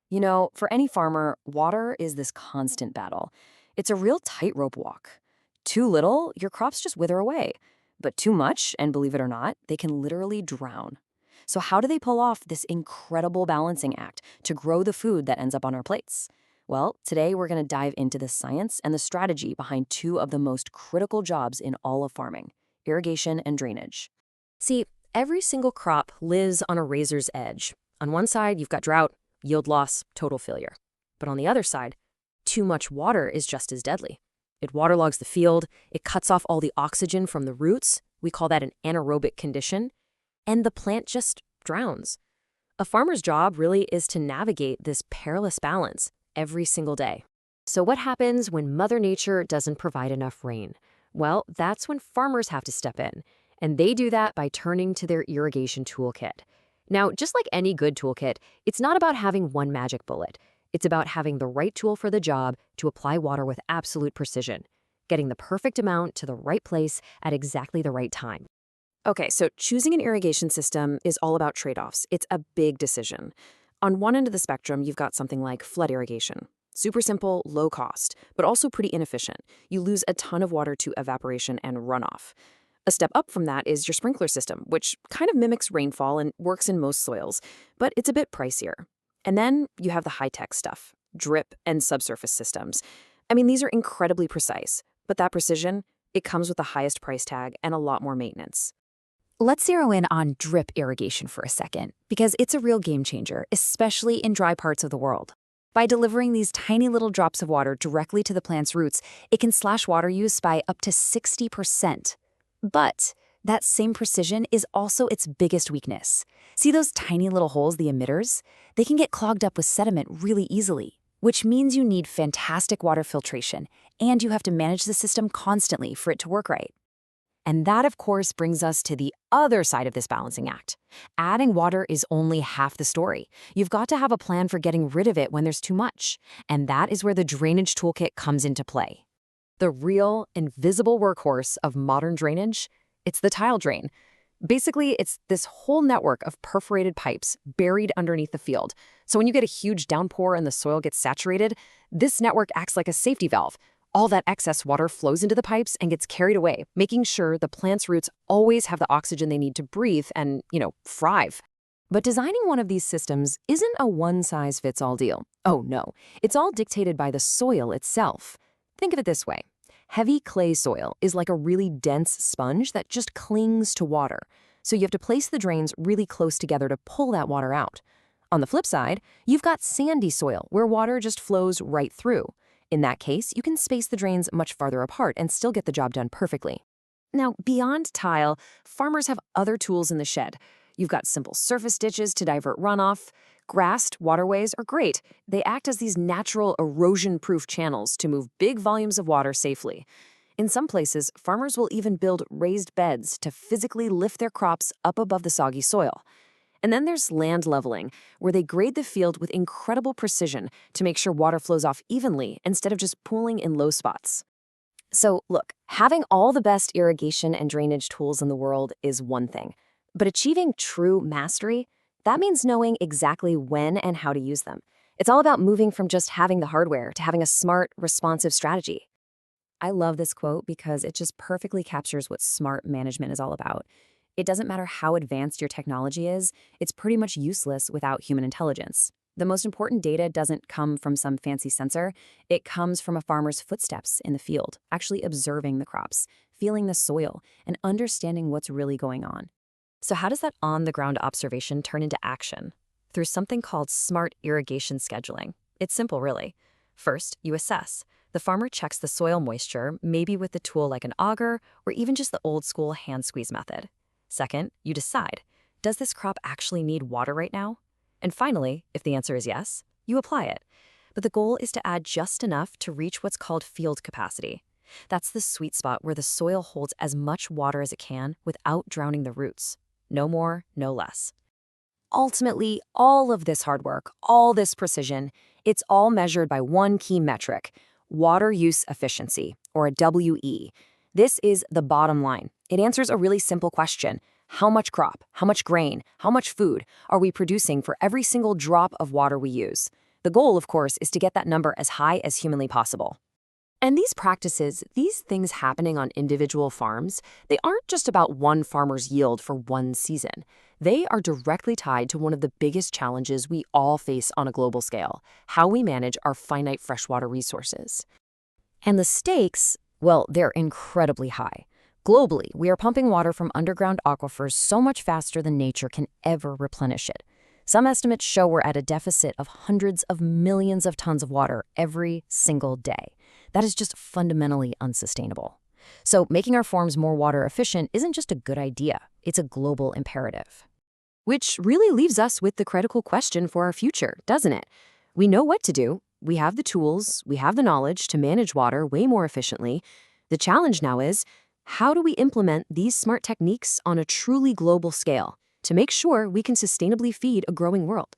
You know, for any farmer, water is this constant battle. It's a real tightrope walk. Too little, your crops just wither away. But too much, and believe it or not, they can literally drown. So, how do they pull off this incredible balancing act to grow the food that ends up on our plates? Well, today we're going to dive into the science and the strategy behind two of the most critical jobs in all of farming: irrigation and drainage. See, every single crop lives on a razor's edge. On one side, you've got drought, yield loss, total failure. But on the other side, too much water is just as deadly. It waterlogs the field, it cuts off all the oxygen from the roots. We call that an anaerobic condition. And the plant just drowns. A farmer's job really is to navigate this perilous balance every single day. So what happens when Mother Nature doesn't provide enough rain? Well, that's when farmers have to step in. And they do that by turning to their irrigation toolkit. Now, just like any good toolkit, it's not about having one magic bullet. It's about having the right tool for the job to apply water with absolute precision, getting the perfect amount to the right place at exactly the right time. Okay, so choosing an irrigation system is all about trade-offs. It's a big decision. On one end of the spectrum, you've got something like flood irrigation. Super simple, low cost, but also pretty inefficient. You lose a ton of water to evaporation and runoff. A step up from that is your sprinkler system, which kind of mimics rainfall and works in most soils, but it's a bit pricier. And then you have the high-tech stuff, drip and subsurface systems. I mean, these are incredibly precise, but that precision, it comes with the highest price tag and a lot more maintenance. Let's zero in on drip irrigation for a second, because it's a real game changer, especially in dry parts of the world. By delivering these tiny little drops of water directly to the plant's roots, it can slash water use by up to 60%. But that same precision is also its biggest weakness. See those tiny little holes, the emitters? They can get clogged up with sediment really easily, which means you need fantastic water filtration, and you have to manage the system constantly for it to work right. And that, of course, brings us to the other side of this balancing act. Adding water is only half the story. You've got to have a plan for getting rid of it when there's too much. And that is where the drainage toolkit comes into play. The real, invisible workhorse of modern drainage, it's the tile drain. Basically, it's this whole network of perforated pipes buried underneath the field. So when you get a huge downpour and the soil gets saturated, this network acts like a safety valve. All that excess water flows into the pipes and gets carried away, making sure the plant's roots always have the oxygen they need to breathe and, thrive. But designing one of these systems isn't a one-size-fits-all deal. Oh, no. It's all dictated by the soil itself. Think of it this way. Heavy clay soil is like a really dense sponge that just clings to water. So you have to place the drains really close together to pull that water out. On the flip side, you've got sandy soil where water just flows right through. In that case, you can space the drains much farther apart and still get the job done perfectly. Now, beyond tile, farmers have other tools in the shed. You've got simple surface ditches to divert runoff. Grassed waterways are great. They act as these natural erosion-proof channels to move big volumes of water safely. In some places, farmers will even build raised beds to physically lift their crops up above the soggy soil. And then there's land leveling, where they grade the field with incredible precision to make sure water flows off evenly instead of just pooling in low spots. So look, having all the best irrigation and drainage tools in the world is one thing. But achieving true mastery, that means knowing exactly when and how to use them. It's all about moving from just having the hardware to having a smart, responsive strategy. I love this quote because it just perfectly captures what smart management is all about. It doesn't matter how advanced your technology is, it's pretty much useless without human intelligence. The most important data doesn't come from some fancy sensor. It comes from a farmer's footsteps in the field, actually observing the crops, feeling the soil, and understanding what's really going on. So how does that on-the-ground observation turn into action? Through something called smart irrigation scheduling. It's simple, really. First, you assess. The farmer checks the soil moisture, maybe with a tool like an auger, or even just the old-school hand squeeze method. Second, you decide, does this crop actually need water right now? And finally, if the answer is yes, you apply it. But the goal is to add just enough to reach what's called field capacity. That's the sweet spot where the soil holds as much water as it can without drowning the roots. No more, no less. Ultimately, all of this hard work, all this precision, it's all measured by one key metric: water use efficiency, or a WE. This is the bottom line. It answers a really simple question. How much crop, how much grain, how much food are we producing for every single drop of water we use? The goal, of course, is to get that number as high as humanly possible. And these practices, these things happening on individual farms, they aren't just about one farmer's yield for one season. They are directly tied to one of the biggest challenges we all face on a global scale: how we manage our finite freshwater resources. And the stakes, well, they're incredibly high. Globally, we are pumping water from underground aquifers so much faster than nature can ever replenish it. Some estimates show we're at a deficit of hundreds of millions of tons of water every single day. That is just fundamentally unsustainable. So making our farms more water efficient isn't just a good idea, it's a global imperative. Which really leaves us with the critical question for our future, doesn't it? We know what to do, we have the tools, we have the knowledge to manage water way more efficiently. The challenge now is, how do we implement these smart techniques on a truly global scale to make sure we can sustainably feed a growing world?